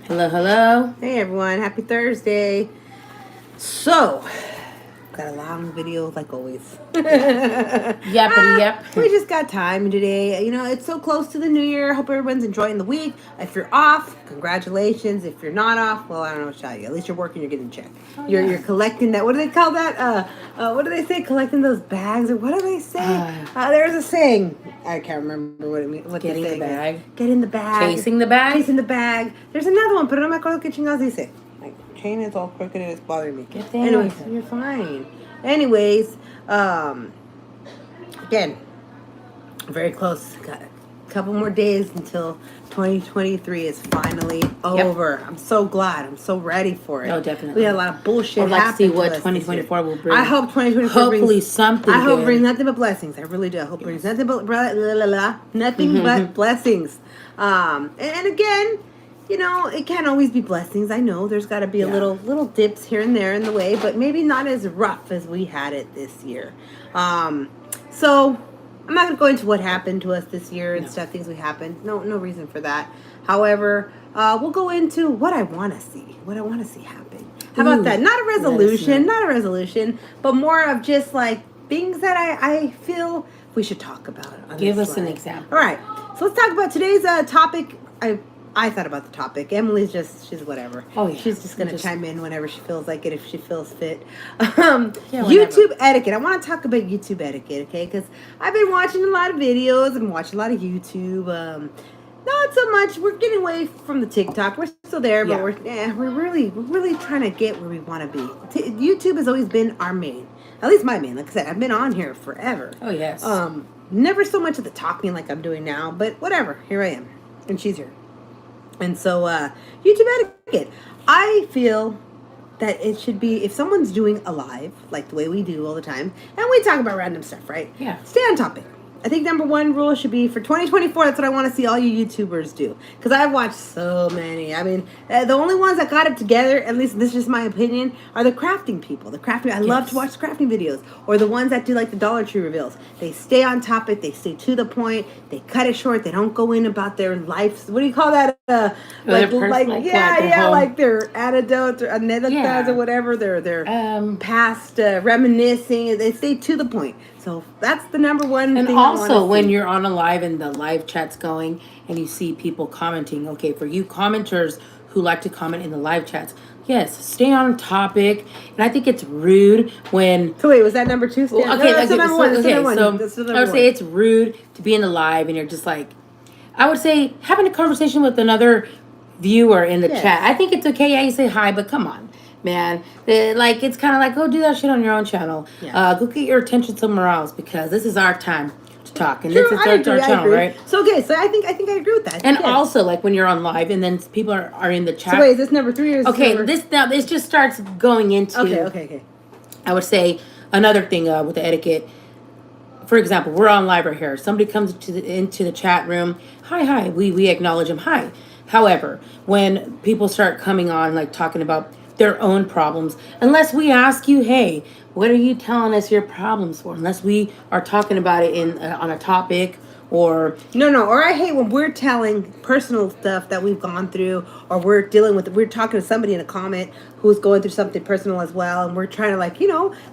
Hello, hello. Hey everyone, happy Thursday. So, got a long video like always. Yappity yep. We just got time today. You know, it's so close to the new year. Hope everyone's enjoying the week. If you're off, congratulations. If you're not off, well, I don't know what to tell you. At least you're working, you're getting a check. Oh, You're collecting that. What do they call that? What do they say? Collecting those bags, or what do they say? There's a saying. I can't remember what it means. What Getting the the saying bag. is. Getting the bag. Chasing the bag. Chasing the bag. There's another one, pero no me acuerdo qué chingados dice. My chain is all crooked and it's bothering me. Get there. Anyways, you're fine. Anyways, again, very close. Got a couple more days until 2023 is finally over. I'm so glad. I'm so ready for it. Oh, definitely. We had a lot of bullshit. I'd like to see happen what to us 2024 will bring. I hope 2024 Hopefully brings something I hope good. it brings nothing but blessings. I really do. I hope it brings nothing but nothing but blessings. And again, you know, it can't always be blessings. I know there's got to be a little dips here and there in the way, but maybe not as rough as we had it this year. So I'm not going to go into what happened to us this year and stuff, things we happened. No reason for that. However, we'll go into what I want to see, happen. How about that? Not a resolution, but more of just like things that I feel we should talk about. Give us an example. All right. So let's talk about today's topic. I thought about the topic. Emily's she's whatever. Oh, yeah. She's just going to chime in whenever she feels like it, if she feels fit. Yeah, YouTube etiquette. I want to talk about YouTube etiquette, okay? Because I've been watching a lot of videos and watching a lot of YouTube. Not so much. We're getting away from the TikTok. We're still there, but we're really trying to get where we want to be. YouTube has always been our main. At least my main. Like I said, I've been on here forever. Oh, yes. Never so much of the talking like I'm doing now, but whatever. Here I am. And she's here. And so, YouTube etiquette. I feel that it should be, if someone's doing a live, like the way we do all the time, and we talk about random stuff, right? Yeah. Stay on topic. I think number one rule should be for 2024, that's what I want to see all you YouTubers do. Because I've watched so many. I mean, the only ones that got it together, at least this is just my opinion, are the crafting people. I love to watch crafting videos. Or the ones that do like the Dollar Tree reveals. They stay on topic. They stay to the point. They cut it short. They don't go in about their life. What do you call that? Like their anecdotes or anedotas or whatever. Their past reminiscing. They stay to the point. So that's the number one and thing. And also, when you're on a live and the live chat's going and you see people commenting, okay, for you commenters who like to comment in the live chats, yes, stay on topic. And I think it's rude when... So wait, was that number two? Well, okay, that's number one. So I would say it's rude to be in the live and you're just like... I would say having a conversation with another viewer in the chat. I think it's okay. Yeah, you say hi, but come on. Man, it's kind of like, go do that shit on your own channel. Go get your attention somewhere else because this is our time to talk, and this is our channel, right? So so I think I agree with that. And also, like when you're on live, and then people are in the chat. So wait, is this number 3 or is this just starts going into. Okay. I would say another thing with the etiquette. For example, we're on live right here. Somebody comes into the chat room. Hi. We acknowledge them. Hi. However, when people start coming on, like talking about their own problems, unless we ask you, hey, what are you telling us your problems for? Unless we are talking about it on a topic or... No. Or I hate when we're telling personal stuff that we've gone through, or we're talking to somebody in a comment who's going through something personal as well, and we're trying to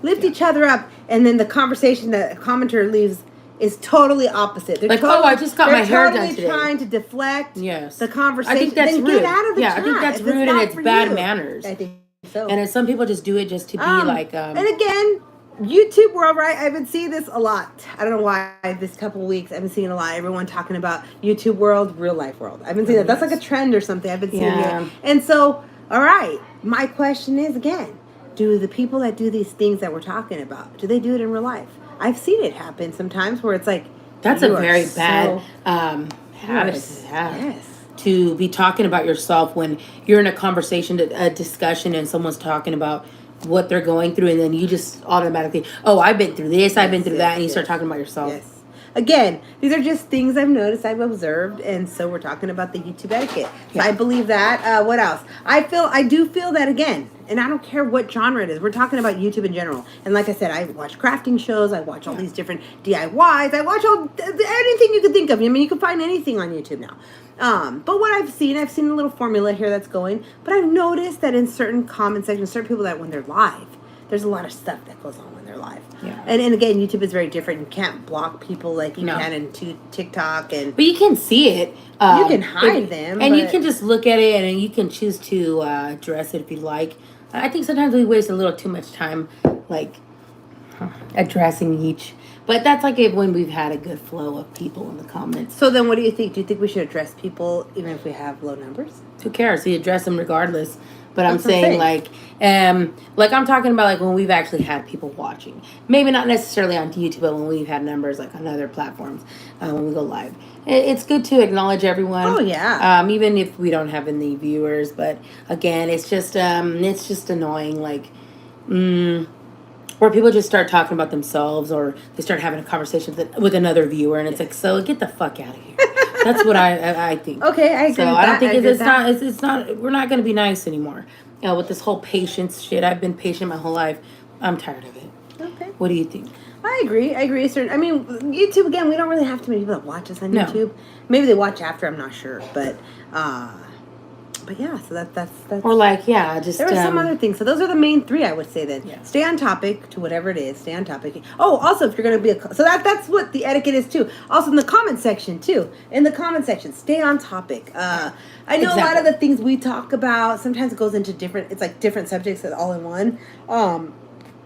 lift each other up, and then the conversation that a commenter leaves is totally opposite. They're I just got my hair done today. They're totally trying to deflect the conversation. I think that's rude. Get out of the chat. I think that's rude and it's bad manners. I think so. And some people just do it just to be like... And again, YouTube world, right? I've been seeing this a lot. I don't know why this couple of weeks I've been seeing a lot. Everyone talking about YouTube world, real life world. I've been seeing that. That's like a trend or something. I've been seeing it. And so, all right, my question is again, do the people that do these things that we're talking about, do they do it in real life? I've seen it happen sometimes where it's like... That's a very bad habit to have. Yes. To be talking about yourself when you're in a conversation, a discussion, and someone's talking about what they're going through, and then you just automatically, oh, I've been through this, I've been through that, and you start talking about yourself. Yes. Again, these are just things I've noticed, I've observed, and so we're talking about the YouTube etiquette. So I believe that. What else? I do feel that again, and I don't care what genre it is. We're talking about YouTube in general. And like I said, I watch crafting shows. I watch all these different DIYs. I watch anything you could think of. I mean, you can find anything on YouTube now. But what I've seen a little formula here that's going. But I've noticed that in certain comment sections, certain people that when they're live, there's a lot of stuff that goes on when they're live. Yeah. And again, YouTube is very different. You can't block people like you No. can in TikTok. But you can see it. You can hide them. And you can just look at it and you can choose to address it if you like. I think sometimes we waste a little too much time, like, addressing each. But that's like when we've had a good flow of people in the comments. So then what do you think? Do you think we should address people even if we have low numbers? Who cares? You address them regardless. But I'm saying, like I'm talking about, like, when we've actually had people watching. Maybe not necessarily on YouTube, but when we've had numbers, like, on other platforms, when we go live. It's good to acknowledge everyone. Oh, yeah. Even if we don't have any viewers. But, again, it's just annoying, like, where people just start talking about themselves, or they start having a conversation with another viewer, and it's like, so get the fuck out of here. That's what I think. Okay, I agree. So with I don't that. think it's not. We're not going to be nice anymore. With this whole patience shit, I've been patient my whole life. I'm tired of it. Okay. What do you think? I agree. I mean, YouTube, again, we don't really have too many people that watch us on No. YouTube. Maybe they watch after, I'm not sure. But yeah, so that's Or like, yeah, just there were some other things. So those are the main three, I would say. Then Yeah. stay on topic to whatever it is. Stay on topic. Oh, also, if you're going to be so that's what the etiquette is too. Also in the comment section too. In the comment section, stay on topic. I know a lot of the things we talk about. Sometimes it goes into different. It's like different subjects all in one.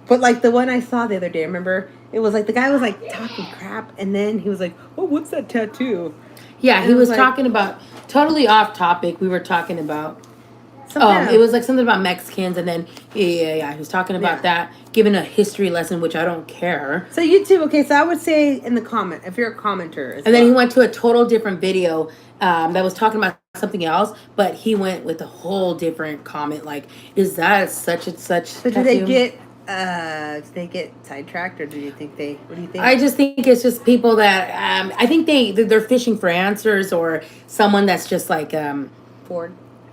But like the one I saw the other day, remember? It was like the guy was like talking crap, and then he was like, "Oh, what's that tattoo?" Yeah, he it was was like- talking about totally off topic. We were talking about. Something It was like something about Mexicans, and then he was talking about that, giving a history lesson, which I don't care. So YouTube, okay, so I would say in the comment, if you're a commenter. And then he went to a total different video that was talking about something else, but he went with a whole different comment, like, is that such and such? So did they get sidetracked, or do you think what do you think? I just think it's just people that, I think they're fishing for answers, or someone that's just like, Bored.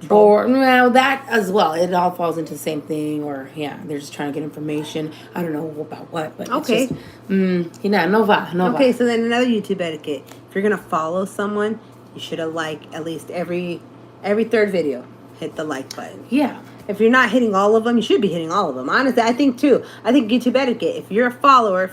or well, that as well. It all falls into the same thing, or they're just trying to get information. I don't know about what, but Okay. It's just, no va. Okay, so then another YouTube etiquette. If you're gonna follow someone, you should have at least every third video. Hit the like button. Yeah. If you're not hitting all of them, you should be hitting all of them. Honestly, I think YouTube etiquette. If you're a follower,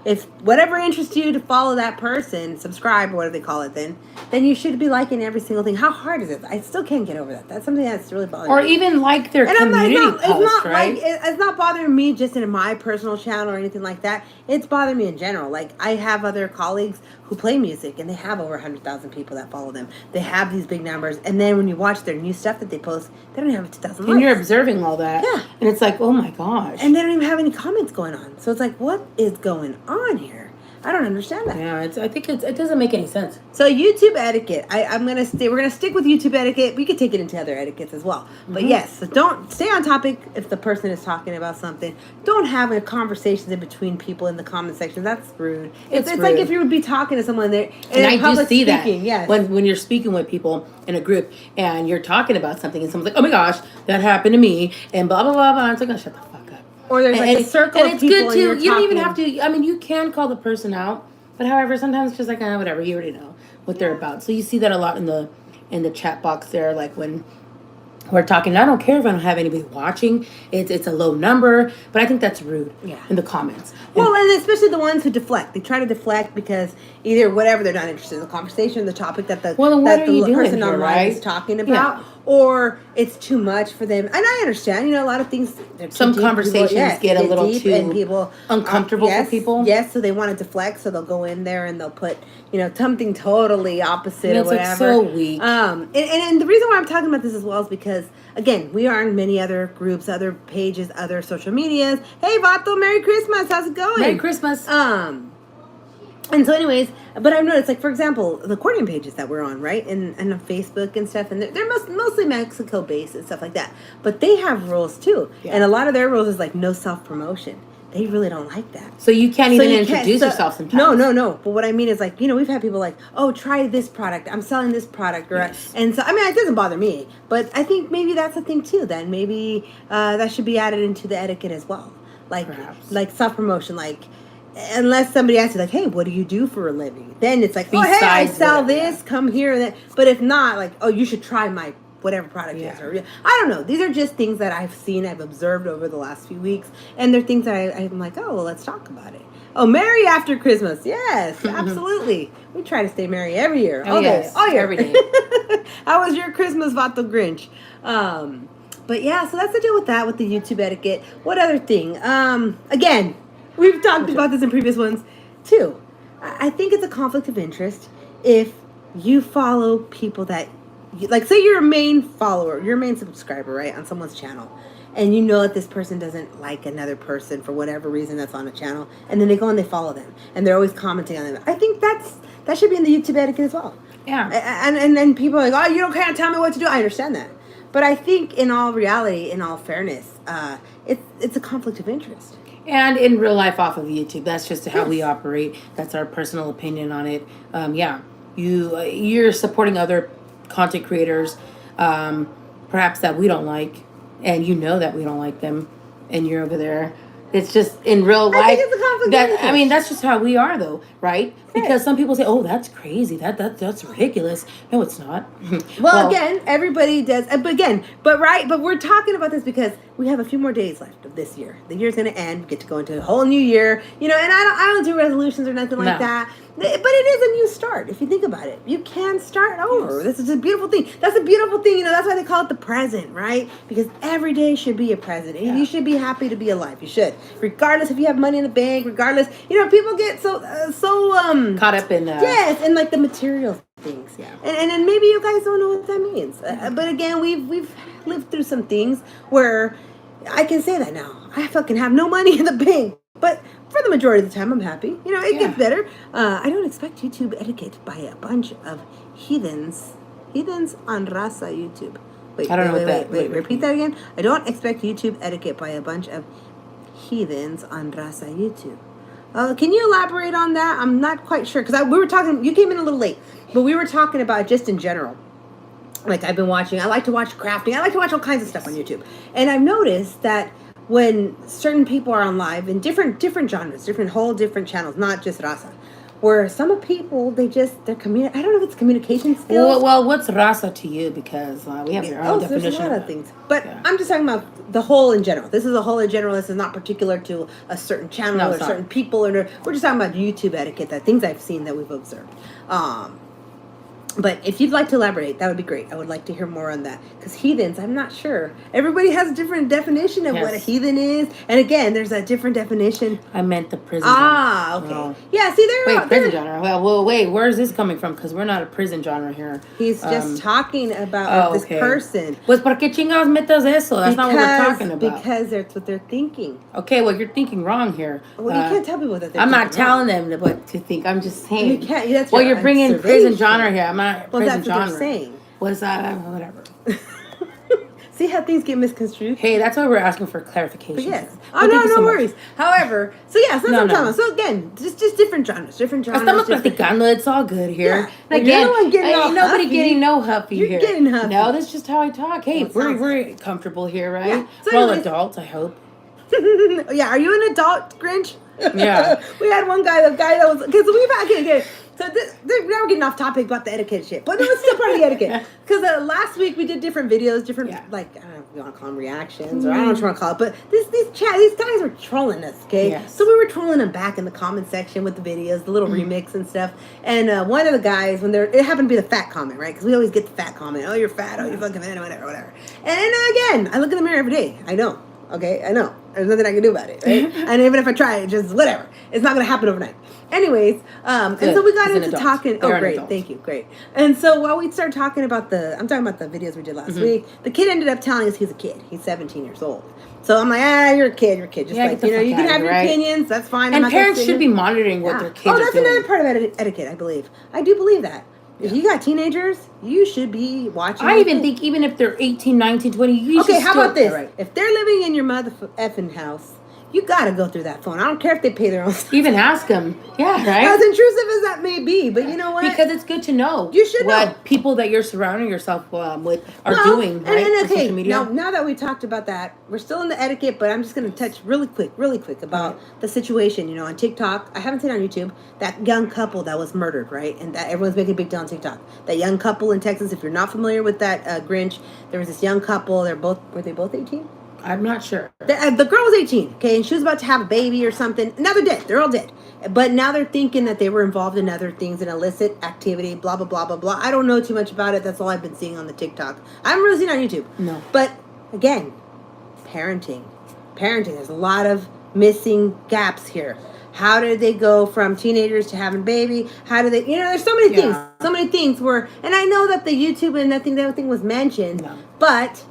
if whatever interests you to follow that person, subscribe or whatever they call it, then you should be liking every single thing. How hard is it? I still can't get over that. That's something that's really bothering me. Or even like their And community posts, right? It's not bothering me just in my personal channel or anything like that. It's bothering me in general. Like, I have other colleagues who play music, and they have over 100,000 people that follow them. They have these big numbers, and then when you watch their new stuff that they post, they don't have 2,000 likes. And you're observing all that. Yeah. And it's like, oh my gosh. And they don't even have any comments going on. So it's like, what is going on here? I don't understand that. Yeah, I think it doesn't make any sense. So YouTube etiquette. We're gonna stick with YouTube etiquette. We could take it into other etiquettes as well. But yes, so don't stay on topic if the person is talking about something. Don't have a conversation in between people in the comment section. That's rude. It's rude. like if you would be talking to someone there And I public do see speaking, that yes. when you're speaking with people in a group and you're talking about something and someone's like, oh my gosh, that happened to me, and blah, blah, blah, blah. It's like, oh, shut the fuck up. Or there's like a circle and of it's people good too. and You don't even talking. have to, I mean, you can call the person out, but however, sometimes it's just like, whatever, you already know what they're about. So you see that a lot in the chat box there, like when we're talking. I don't care if I don't have anybody watching. It's a low number, but I think that's rude. Yeah. In the comments. Well, and especially the ones who deflect. They try to deflect because either whatever, they're not interested in the conversation, the topic that the person online right? is talking about, or it's too much for them. And I understand, a lot of things. Some conversations get a little too and people uncomfortable for people. Yes, so they want to deflect, so they'll go in there and they'll put something totally opposite And or it's like whatever. so weak. And the reason why I'm talking about this as well is because, again, we are in many other groups, other pages, other social medias. Hey, Vato, Merry Christmas. How's it going? Merry Christmas. And so anyways, but I've noticed, like, for example, the courting pages that we're on, right? And on Facebook and stuff, and they're mostly Mexico-based and stuff like that. But they have rules, too. Yeah. And a lot of their rules is, like, no self-promotion. They really don't like that. So you can't even introduce yourself sometimes. No. But what I mean is, like, we've had people like, oh, try this product. I'm selling this product. And so, I mean, it doesn't bother me. But I think maybe that's a thing, too, then. Maybe that should be added into the etiquette as well. Like, Perhaps. like self-promotion, like, unless somebody asks you, like, hey, what do you do for a living? Then it's like, oh, hey, I Besides sell whatever, this, come here. That. But if not, like, oh, you should try my whatever product is. Or, I don't know. These are just things that I've seen, I've observed over the last few weeks. And they're things that I'm like, oh, well, let's talk about it. Oh, merry after Christmas. Yes, absolutely. We try to stay merry every year. All day. All year. Every day. How was your Christmas, Vato Grinch? But yeah, so that's the deal with that, with the YouTube etiquette. What other thing? Again, we've talked about this in previous ones too. I think it's a conflict of interest if you follow people that, like, say you're a main follower, you're a main subscriber, right, on someone's channel, and you know that this person doesn't like another person for whatever reason that's on a channel, and then they go and they follow them, and they're always commenting on them. I think that should be in the YouTube etiquette as well. Yeah. And then people are like, oh, can't tell me what to do. I understand that. But I think in all reality, in all fairness, it's a conflict of interest. And in real life off of YouTube, that's just how we operate. That's our personal opinion on it. You're supporting other content creators, perhaps that we don't like, and you know that we don't like them, and you're over there. It's just in real life. I think it's a conflict of interest. I mean, that's just how we are, though, right? Because some people say, "Oh, that's crazy. That's ridiculous." No, it's not. Well, again, everybody does. But we're talking about this because we have a few more days left of this year. The year's going to end. We get to go into a whole new year. And I don't do resolutions or nothing like that. But it is a new start. If you think about it, you can start over. This is a beautiful thing. That's a beautiful thing. That's why they call it the present, right? Because every day should be a present. And you should be happy to be alive. You should, regardless if you have money in the bank. Regardless, people get so caught up in and like the material things. Yeah. And maybe you guys don't know what that means. But again, we've lived through some things where I can say that now. I fucking have no money in the bank, but for the majority of the time, I'm happy. It gets better. I don't expect YouTube etiquette by a bunch of heathens on Raza YouTube. Wait, repeat that again. I don't expect YouTube etiquette by a bunch of heathens on Raza YouTube. Can you elaborate on that? I'm not quite sure because we were talking. You came in a little late, but we were talking about just in general. Like I've been watching. I like to watch crafting. I like to watch all kinds of stuff on YouTube, and I've noticed that when certain people are on live in different genres, different channels, not just Raza, where some people they're I don't know if it's communication skills. Well, what's Raza to you? Because we have your own definition. There's a lot of things, but I'm just talking about the whole in general. This is a whole in general. This is not particular to a certain channel or certain people. We're just talking about YouTube etiquette, that things I've seen that we've observed. But if you'd like to elaborate, that would be great. I would like to hear more on that. Because heathens, I'm not sure. Everybody has a different definition of what a heathen is. And again, there's a different definition. I meant the prison genre. Okay. Oh. Yeah, see, prison genre. Well, wait, where is this coming from? Because we're not a prison genre here. He's just talking about this person. Pues, ¿por qué chingados metas eso? That's not what we're talking about. Because that's what they're thinking. Okay, well, you're thinking wrong here. Well, you can't tell people that they're I'm not telling them what to think. I'm just saying. You can't. That's you're bringing prison genre here. I'm not prison that's genre. What they're saying. What's that? Whatever. See how things get misconstrued? Hey, that's why we're asking for clarification. But yes. No worries. However, so yes, that's what I'm talking about. So again, just different genres. Estamos platicando. It's all good here. Yeah. Again, ain't nobody getting no huffy here. You're getting huffy. No, that's just how I talk. Hey, we're comfortable here, right? Yeah. So we're all adults, I hope. Yeah, are you an adult, Grinch? Yeah. We had one guy, the guy that was, because we've had, okay. So now we're getting off topic about the etiquette shit, but it was still part of the etiquette. Because last week we did different videos, like, I don't know if you want to call them reactions, or I don't know what you want to call it, but these guys were trolling us, okay? Yes. So we were trolling them back in the comment section with the videos, the little remix and stuff. And one of the guys, it happened to be the fat comment, right? Because we always get the fat comment. Oh, you're fat. Oh, you're fucking fat, whatever. And again, I look in the mirror every day. I know. Okay, I know. There's nothing I can do about it, right? And even if I try, it just whatever. It's not going to happen overnight. Anyways, and so we got into talking. Oh, great. Thank you. Great. And so while we started talking about I'm talking about the videos we did last week, the kid ended up telling us he's a kid. He's 17 years old. So I'm like, you're a kid. Just you can have your opinions. That's fine. And parents should be monitoring what their kids are doing. Oh, that's another part of etiquette, I believe. I do believe that. If you got teenagers, you should be watching. I even think even if they're 18, 19, 20, you should how about this? Right. If they're living in your mother effing house you got to go through that phone. I don't care if they pay their own. Even ask them. Yeah, right? As intrusive as that may be. But you know what? Because it's good to know. You should know. What people that you're surrounding yourself with are doing, right? And okay, social media. now that we talked about that, we're still in the etiquette, but I'm just going to touch really quick about the situation. You know, on TikTok, I haven't seen it on YouTube, that young couple that was murdered, right? And that everyone's making a big deal on TikTok. That young couple in Texas, if you're not familiar with that Grinch, there was this young couple. Were they both 18? I'm not sure. The girl was 18, okay, and she was about to have a baby or something. Now they're dead. They're all dead. But now they're thinking that they were involved in other things, in illicit activity, blah, blah, blah, blah, blah. I don't know too much about it. That's all I've been seeing on the TikTok. I haven't really seen it on YouTube. No. But, again, parenting. There's a lot of missing gaps here. How did they go from teenagers to having baby? How do they, there's so many things where, and I know that the YouTube and that thing was mentioned, but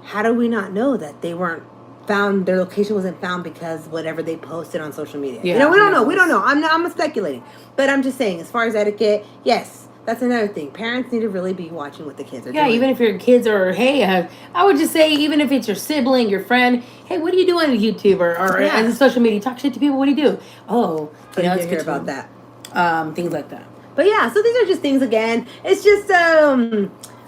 how do we not know that they weren't found, their location wasn't found because whatever they posted on social media? Yeah, we don't know. I'm speculating. But I'm just saying, as far as etiquette, yes, that's another thing. Parents need to really be watching what the kids are doing. Yeah, even if your kids are, hey, I would just say, even if it's your sibling, your friend, hey, what are you doing on YouTube or on social media? Talk shit to people. What do you do? Oh, it's good about that. Things like that. But yeah, so these are just things, again. It's just,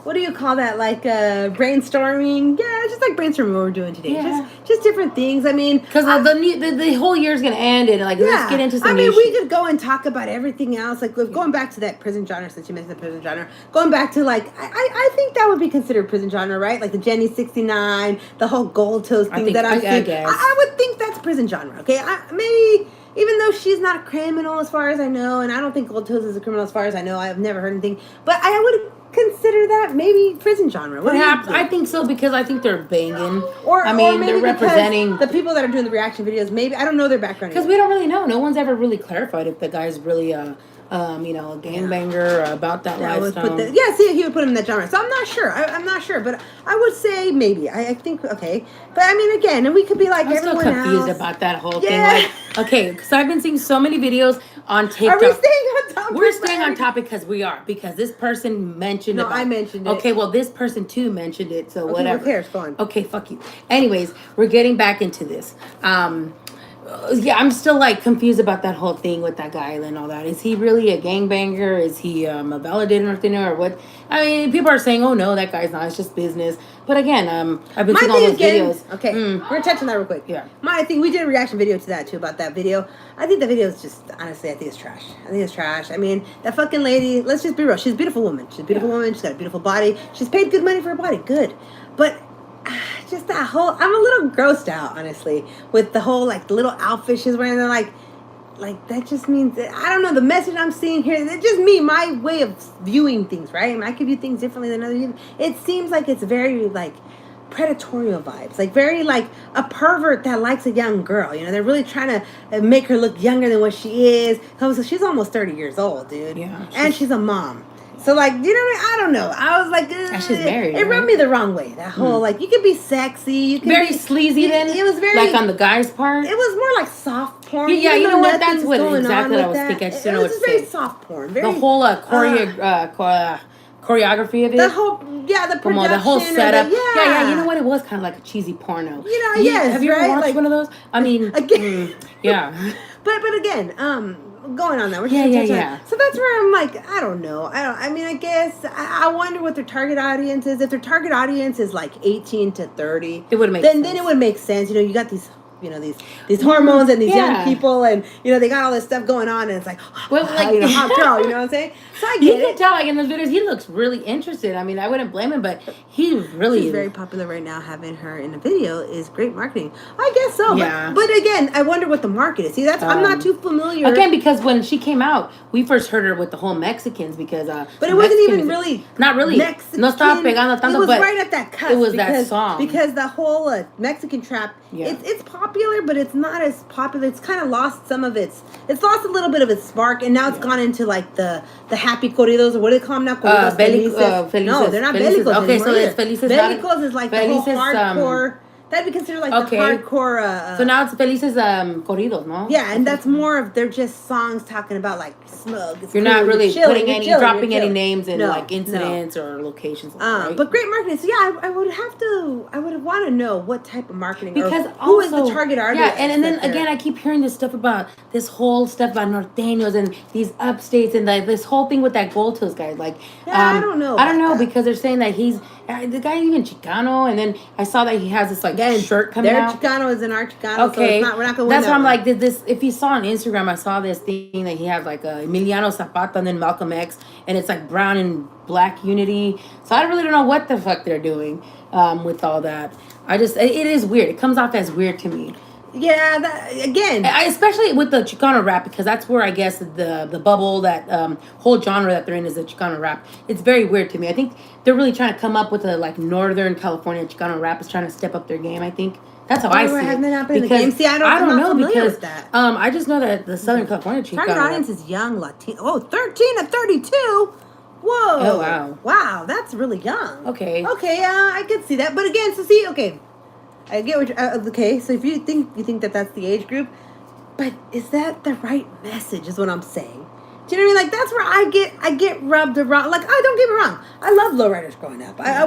what do you call that? Like brainstorming? Yeah, it's just like brainstorming what we're doing today. Yeah. Just different things. I mean, because the whole year's gonna end, and let's get into some. I mean, we could go and talk about everything else. Like going back to that prison genre, since you mentioned the prison genre. Going back to I think that would be considered prison genre, right? Like the Jenny 69, the whole gold toast thing that I'm seeing. I would think that's prison genre. Okay, maybe. Even though she's not a criminal as far as I know, and I don't think Gold Toast is a criminal as far as I know, I've never heard anything. But I would consider that maybe prison genre. Perhaps I think so, because I think they're banging. Or maybe they're representing the people that are doing the reaction videos. Maybe I don't know their background because we don't really know. No one's ever really clarified if the guy's really a gangbanger about that lifestyle. See, he would put him in that genre. So I'm not sure. I'm not sure, but I would say maybe. I think okay, but I mean, again, and we could be like everyone else. I'm still confused about that whole thing. Like, okay, because I've been seeing so many videos on TikTok. Are we staying on topic? We're staying on topic because this person mentioned it. No, I mentioned it. Okay, well, this person too mentioned it. So whatever. Who cares? Go on. Okay, fuck you. Anyways, we're getting back into this. I'm still confused about that whole thing with that guy and all that. Is he really a gangbanger? Is he a valedictorian or what? I mean, people are saying, "Oh no, that guy's not. It's just business." But again, I've been seeing all those videos. Okay, we're touching that real quick. Yeah, I think we did a reaction video to that too about that video. I think the video is just honestly, I think it's trash. I mean, that fucking lady. Let's just be real. She's a beautiful woman. She's got a beautiful body. She's paid good money for her body. Good, but. Just that whole, I'm a little grossed out, honestly, with the whole, the little outfit she's wearing. They're like, that just means, I don't know, the message I'm seeing here, it's just me, my way of viewing things, right? And I could view things differently than other people. It seems like it's very, predatorial vibes, very a pervert that likes a young girl. They're really trying to make her look younger than what she is. So she's almost 30 years old, dude. Yeah. And she's a mom. So, I don't know. I was like, she's married. It rubbed me the wrong way. That whole, you could be sexy. You could very sleazy then? It was very... on the guy's part? It was more like soft porn. Yeah, you know what? That's what exactly what I was thinking. I just don't know what to say. It was very soft porn. The whole choreography of it. The production. The whole setup. Yeah. You know what? It was kind of like a cheesy porno. Yes. Have you ever watched one of those? I mean, again. Yeah. But again, going on that. So that's where I'm like, I don't know. I guess I wonder what their target audience is. If their target audience is 18 to 30, it would make sense. Then it would make sense. You got these these hormones and these young people, and they got all this stuff going on, and it's hot girl, you know what I'm saying? So I get it. You can tell in those videos he looks really interested. I mean, I wouldn't blame him, but she's very popular right now. Having her in a video is great marketing. I guess so. Yeah. But again, I wonder what the market is. See, that's I'm not too familiar. Again, because when she came out, we first heard her with the whole Mexicans because but it wasn't even really not really Mexican. No estaba pegando tanto, it was but right at that cusp. It was that song because the whole Mexican trap. Yeah. It's popular, but it's not as popular. It's kind of lost some of its. It's lost a little bit of its spark, and now it's gone into the happy corridos, or what do they call them now? Corridos felices. No, they're not felices. belicos. Okay, so it's felices. Belicos is the whole hardcore. that'd be considered like Okay. the hardcore. So now it's Felices corridos, no? Yeah, and that's more of they're just songs talking about like smug. It's You're cool, not really chilling, putting you're any, chilling, dropping you're any chilling. names and No, like incidents or locations. Right? But great marketing. So yeah, I would want to know what type of marketing because or who is also, the target audience. Yeah, and then again, I keep hearing this stuff about this whole stuff about norteños and these upstates and this whole thing with that Gold Hills guy. Like, I don't know. I don't know that. because they're saying that he's the guy even Chicano, and then I saw that he has this like shirt coming out. Their Chicano is an our Chicano. Okay, so we're not gonna. That's why I'm one. like, did this? If you saw on Instagram, I saw this thing that he has like a Emiliano Zapata and then Malcolm X, and it's like brown and black unity. So I really don't know what the fuck they're doing with all that. It is weird. It comes off as weird to me. Yeah, again, especially with the Chicano rap, because that's where I guess the bubble, that whole genre that they're in is the Chicano rap. It's very weird to me. I think they're really trying to come up with a like Northern California Chicano rap is trying to step up their game. I think that's how I see it. Hasn't that happened in the game? See, I don't know because I just know that the Southern California Chicano target audience is young Latino. Oh, 13 to 32. Whoa! Oh wow! Wow, that's really young. Okay. I can see that, but again, so see, okay. I get what okay, so if you think that that's the age group, but is that the right message is what I'm saying. Do you know what I mean? Like, that's where I get rubbed around. Like, oh, don't get me wrong. I love lowriders growing up. I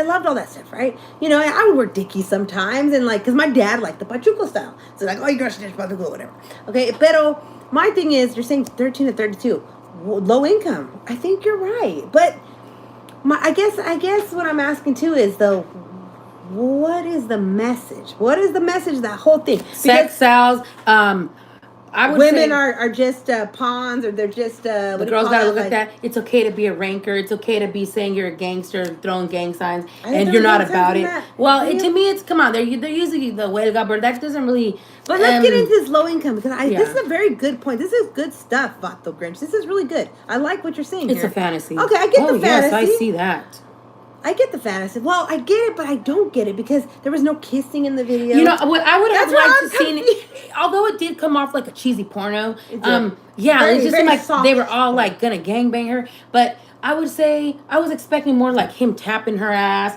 loved all that stuff, right? You know, I would wear Dickies sometimes, and like, because my dad liked the Pachuco style. So like, oh, you girls should just Pachuco, whatever. Okay, pero my thing is, you're saying 13 to 32, low income. I think you're right. But I guess what I'm asking too is, though, what is the message? What is the message? That whole thing. Sex sells. I would women say are just pawns, or they're just the girls gotta look at that. It's okay to be a ranker. It's okay to be saying you're a gangster, throwing gang signs, and you're not about it. Well, to me, it's come on. They're usually the huelga, but that doesn't really. But let's get into this low income, because this is a very good point. This is good stuff, Vato Grinch. This is really good. I like what you're saying. It's a fantasy. Okay, I get the fantasy. Yes, I see that. I get the fantasy. Well, I get it, but I don't get it because there was no kissing in the video. You know what I would have liked to see, although it did come off like a cheesy porno. It just seemed like soft. They were all like gonna gangbang her. But I would say I was expecting more like him tapping her ass,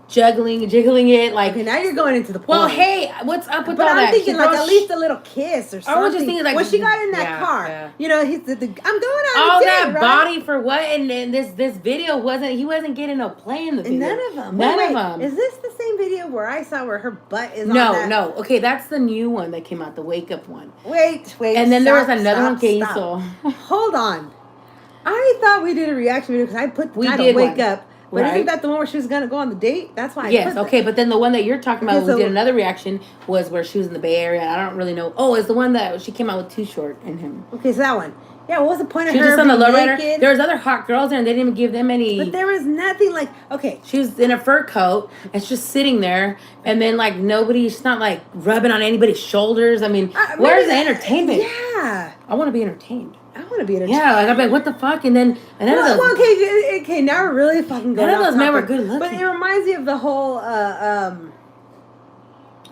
jiggling it like. Okay, now you're going into the porn. Well, hey, what's up with all that? But I'm thinking like at least a little kiss or something. I was just thinking like when she got in that car, you know, I'm going out. All that body for what? And then this video he wasn't getting no play in the video. None of them. None of them. Is this the same video where I saw where her butt is on that? No. Okay, that's the new one that came out, the Wake Up one. Wait. And then there was another one que hizo. Hold on. I thought we did a reaction video because I put the title Wake Up. But isn't that the one where she was going to go on the date? That's why I Yes, okay, but then the one that you're talking about, we did another reaction, was where she was in the Bay Area. I don't really know. Oh, it's the one that she came out with Too Short in him. Okay, so that one. Yeah, what was the point of her She was just on the lowrider. naked? There was other hot girls there, and they didn't even give them any. But there was nothing like, okay. She was in a fur coat, and she's just sitting there, and then like she's not like rubbing on anybody's shoulders. I mean, where's the entertainment? Yeah. I want to be entertained. I want to be entertained. Yeah, like I'm like, what the fuck? And then okay, now we're really fucking going. None of those men were good looking. But it reminds me of the whole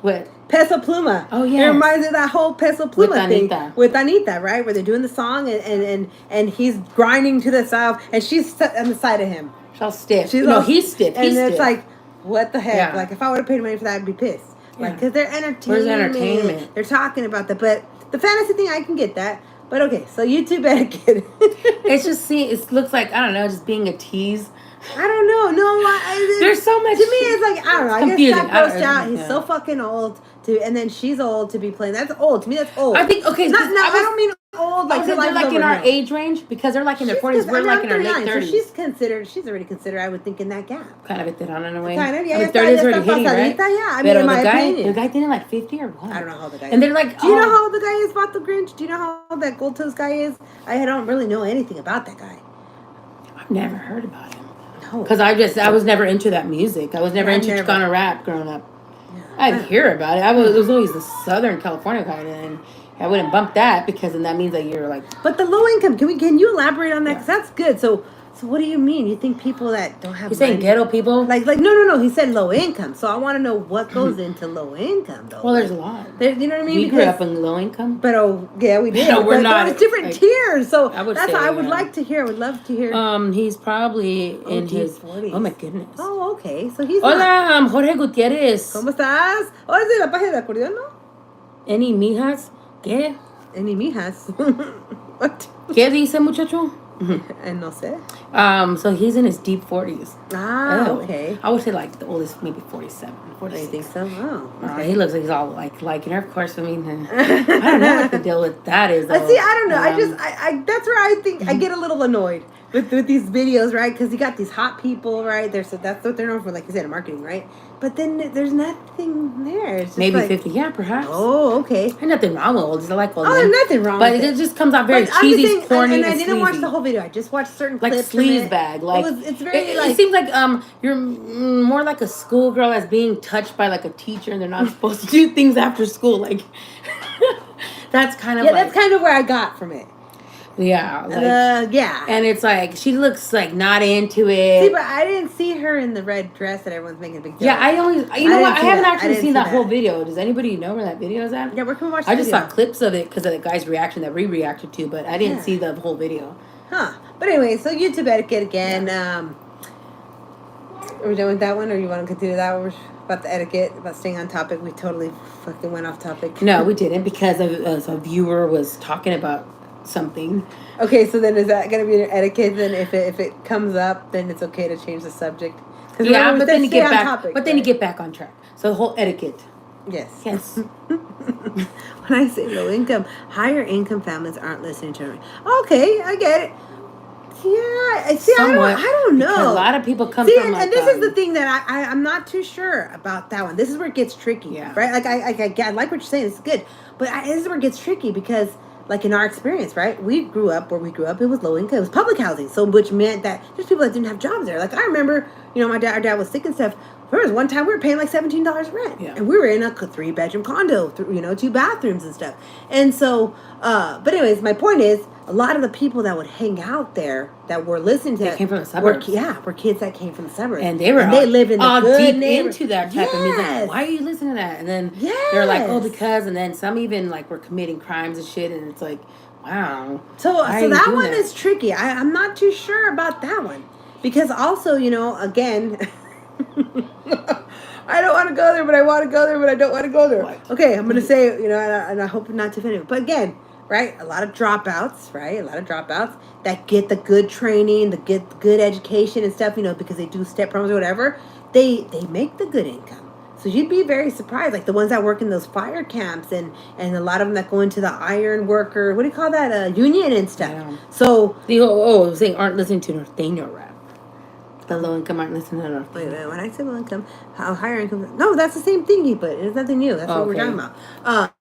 what? Peso Pluma. Oh yeah. It reminds me of that whole Peso Pluma thing Anita. with Anita, right? Where they're doing the song and he's grinding to the south and she's on the side of him. She's all stiff. He's stiff. And it's like, what the heck? Yeah. Like, if I would have paid money for that, I'd be pissed. Like, because they're entertainment. Where's the entertainment? They're talking about that. But the fantasy thing, I can get that. But okay, so YouTube etiquette. It's just it looks like, I don't know, just being a tease. I don't know. No, there's so much. To me, it's like, I don't know. I guess that goes down. He's so fucking old and then she's old to be playing. That's old. To me, that's old. I think I don't mean old like they're like in our age range because they're like in their 40s. We're like in our late 30s. So she's already considered, I would think, in that gap. Kind of veteran in a way. Kind of, yeah. I mean, 30 is already hitting, right? Yeah, I mean, in my opinion. The guy didn't like 50 or what? I don't know how the guy is. And they're like, do you know how old the guy is, Vato Grinch? Do you know how old that Gold Toes guy is? I don't really know anything about that guy. I've never heard about him. No. Because I was never into that music. I was never into Chicano rap growing up. Yeah. I'd hear about it. It was always the Southern California kind of, and I wouldn't bump that because then that means that you're like. But the low income, can you elaborate on that? Because that's good. So what do you mean? You think people that don't have You're saying ghetto people? Like no. He said low income. So I want to know what goes into low income, though. Well, there's a lot. You know what I mean? We grew up in low income. But yeah, we did. No, we're not. There's different tiers. So that's what I would like to hear. I would love to hear. He's probably in his 40s. Oh my goodness. Oh, Oh, okay. So he's not. Hola, Jorge Gutierrez. ¿Cómo estás? Oh, es de la página de acordeón, ¿no? Any mijas? ¿Qué? Any mijas. What? ¿Qué dice, muchacho? No sé. So he's in his deep 40s. Ah, Oh. okay. I would say like the oldest, maybe 47, I 46. think so. Oh, okay. He looks like he's all like her. Of course, I mean, I don't know what the deal with that is. Though. See, I don't know. I that's where I think I get a little annoyed with these videos, right? Because you got these hot people, right? So that's what they're known for, like you said, in marketing, right? But then there's nothing there. It's just Maybe like, 50, yeah, perhaps. Oh, okay. There's nothing wrong with old. I like old. Oh, men. there's nothing wrong But with it just comes out very But I'm cheesy, just saying, corny, and I didn't watch sleazy. the whole video. I just watched certain Like clips. sleaze bag. Like it's very it seems like you're more like a schoolgirl that's being touched by like a teacher, and they're not supposed to do things after school. Like that's kind of that's kind of where I got from it. Yeah, like, yeah. And it's like she looks like not into it. See, but I didn't see her in the red dress that everyone's making a big deal. Yeah, I only I haven't actually seen that whole that. video. Does anybody know where that video is at? Yeah, where can we watch? I just saw clips of it because of the guy's reaction that we reacted to, but I didn't see the whole video. Huh? But anyway, so YouTube etiquette again. Yeah. Are we done with that one, or you want to continue that one? About the etiquette, about staying on topic? We totally fucking went off topic. No, we didn't because a viewer was talking about something. Okay, so then is that going to be an etiquette? Then if it comes up, then it's okay to change the subject. Yeah, but then you get back. Topic, but then you get back on track. So the whole etiquette. Yes. Yes. When I say low income, higher income families aren't listening to me. Okay, I get it. Yeah, see, I don't know. A lot of people come from and this is the thing that I'm not too sure about that one. This is where it gets tricky, right? Like I like what you're saying. It's good, but this is where it gets tricky because, like in our experience, right? We grew up where we grew up. It was low income. It was public housing, so which meant that there's people that didn't have jobs there. Like I remember, our dad was sick and stuff. There was one time we were paying like $17 rent, and we were in a 3-bedroom condo, 2 bathrooms and stuff. And so, but anyways, my point is, a lot of the people that would hang out there that were listening to they came from the suburbs. Were kids that came from the suburbs, and they lived in the all good deep into that type of music. Why are you listening to that? And then they're like, oh, because, and then some even like were committing crimes and shit, and it's like, wow. So that one is tricky. I'm not too sure about that one because also, again. I don't want to go there, but I want to go there, but I don't want to go there. What? Okay, I'm going to say, and I hope not to offend you. But again, right, a lot of dropouts, right? A lot of dropouts that get the good training, the good education and stuff, because they do step programs or whatever. They make the good income. So you'd be very surprised, like the ones that work in those fire camps and a lot of them that go into the iron worker, what do you call that, union and stuff. Yeah. So I was saying aren't listening to Norteño rap. The low income aren't listening to Norteño. Wait, when I say low income, how higher income? No, that's the same thing. But it's nothing new. That's what we're talking about.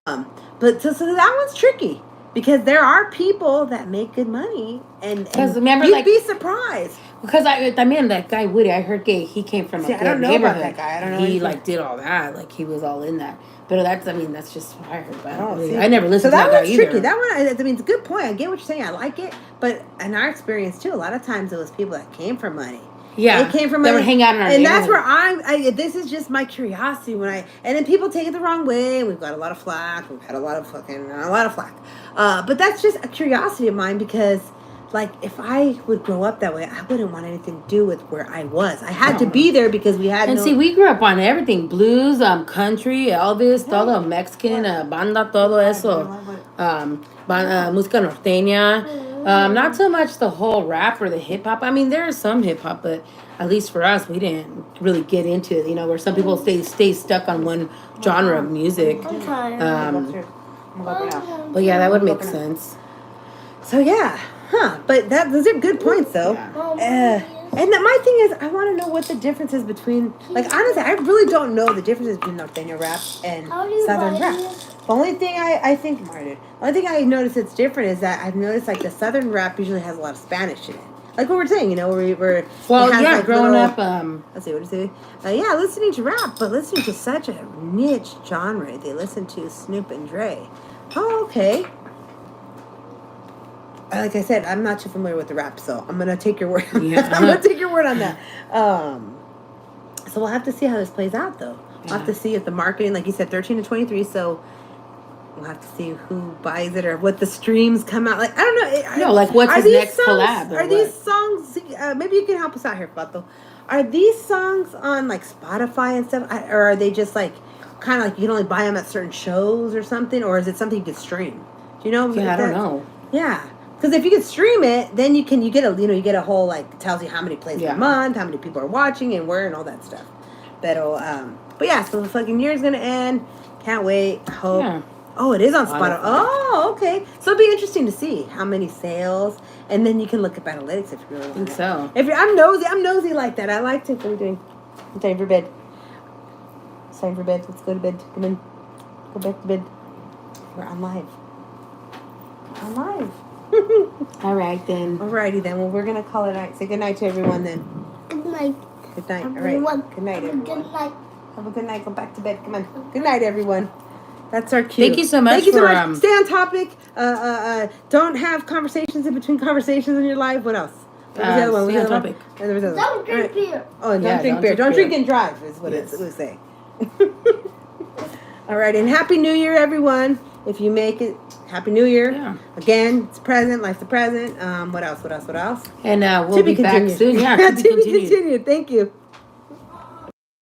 But so that one's tricky because there are people that make good money, and remember, you'd be surprised. Because that guy Woody, I heard he came from a good neighborhood. About that guy. I don't know. He did all that, like he was all in that. But that's just what I heard about. I never listened to that guy either. So that one's tricky. That one, it's a good point. I get what you're saying. I like it, but in our experience too, a lot of times it was people that came from money. Yeah, it came from they were hanging out in our and that's where this is just my curiosity and then people take it the wrong way. We've got a lot of flack. We've had a lot of flack. But that's just a curiosity of mine because, like, if I would grow up that way, I wouldn't want anything to do with where I was. I had to be there because we had. And see, we grew up on everything: blues, country, Elvis, todo Mexican, banda, todo eso, música norteña. Not so much the whole rap or the hip hop. I mean, there is some hip hop, but at least for us, we didn't really get into it. Where some people stay stuck on one genre of music. I'm tired. But yeah, that would make sense. So yeah, But those are good points, though. Yeah. And my thing is, I want to know what the difference is between, like, honestly, I really don't know the differences between Norteño rap and Southern rap. The only thing I think, the only thing I notice that's different is that I've noticed, like, the Southern rap usually has a lot of Spanish in it. Like what we're saying, we're like growing up. Let's see, what do you say? Yeah, listening to rap, but listening to such a niche genre. They listen to Snoop and Dre. Oh, okay. Like I said, I'm not too familiar with the rap, so I'm gonna take your word. I'm gonna take your word on that. So we'll have to see how this plays out, though. We'll have to see if the marketing, like you said, 13 to 23. So We'll have to see who buys it or what the streams come out. Like, I don't know. No, like what's are his these next songs, collab? Are these songs, maybe you can help us out here, Pato. Are these songs on like Spotify and stuff? Or are they just like, kind of like you can only buy them at certain shows or something? Or is it something you can stream? Do you know? Yeah, I don't know. Yeah. Because if you can stream it, then you get a whole, like, tells you how many plays per month, how many people are watching and where and all that stuff. But yeah, so the fucking year's gonna end. Can't wait. Hope. Yeah. Oh, it is on Spotify. Oh, okay. So it'll be interesting to see how many sales, and then you can look up analytics if you really want. I think so. I'm nosy like that. I like to. What are we doing? It's time for bed. It's time for bed. Let's go to bed. Come in. Go back to bed. We're on live. On live. All right then. Alrighty then. Well, we're gonna call it a night. Say good night to everyone then. Good night. Good night. All right. Good night, everyone. Good night. Have a good night. Go back to bed. Come on. Good night, everyone. That's our cue. Thank you so much. Thank you so much. Stay on topic. Don't have conversations in between conversations in your life. What else? What was the other one? Stay on topic. Don't drink beer. Oh, don't drink beer. Don't drink and drive is what it would say. All right, and Happy New Year, everyone. If you make it, Happy New Year. Yeah. Again, it's present. Life's the present. What else? And we'll be back soon. Yeah, to be continued. Thank you.